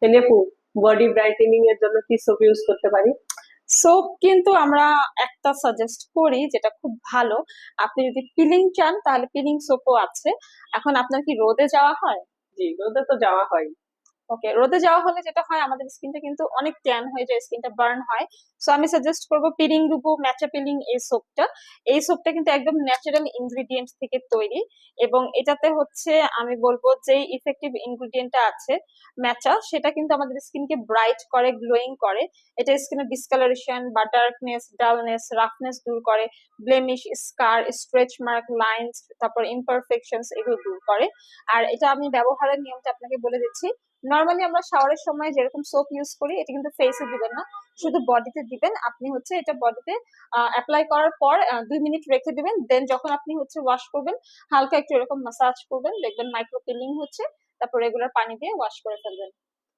আপু, body brightening এর জন্য কি সোপ ইউজ করতে পারি? সোপ কিন্তু আমরা একটা সাজেস্ট করি যেটা খুব ভালো। আপনি যদি পিলিং চান তাহলে পিলিং সোপও আছে। এখন আপনার কি রোদে যাওয়া হয়? জি, রোদে তো যাওয়া হয়। ওকে, রোদে যাওয়া হলে যেটা হয় আমাদের স্কিনটা কিন্তু অনেক ট্যান হয়ে যায়, স্কিনটা বার্ন হয়। সো আমি সাজেস্ট করব পিলিং রুবো ম্যাচা পিলিং এই সোপটা। এই সোপটা কিন্তু একদম ন্যাচারাল ইনগ্রিডিয়েন্টস থেকে তৈরি, এবং এটাতে হচ্ছে আমি বলবো যে ইফেক্টিভ ইনগ্রিডিয়েন্টটা আছে ম্যাচা, সেটা কিন্তু আমাদের স্কিনকে ব্রাইট করে, গ্লোয়িং করে। এটা স্কিনের ডিসকালারেশন বা ডার্কনেস, ডালনেস, রাফনেস দূর করে, ব্লেমিশ, স্কার, স্ট্রেচ মার্ক, লাইনস, তারপর ইমপারফেকশনস এগুলো দূর করে। আর এটা আমি ব্যবহারের নিয়মটা আপনাকে বলে দিচ্ছি। নর্মালি আমরা শাওয়ারের সময় যেরকম সোপ ইউজ করি, এটা কিন্তু ফেসে দিবেন না, শুধু বডিতে দিবেন। আপনি হচ্ছে এটা বডিতে অ্যাপ্লাই করার পর 2 মিনিট রেখে দিবেন, দেন যখন আপনি হচ্ছে ওয়াশ করবেন হালকা একটু এরকম মাসাজ করবেন, দেখবেন মাইক্রো পিলিং হচ্ছে, তারপর রেগুলার পানি দিয়ে ওয়াশ করে ফেলবেন।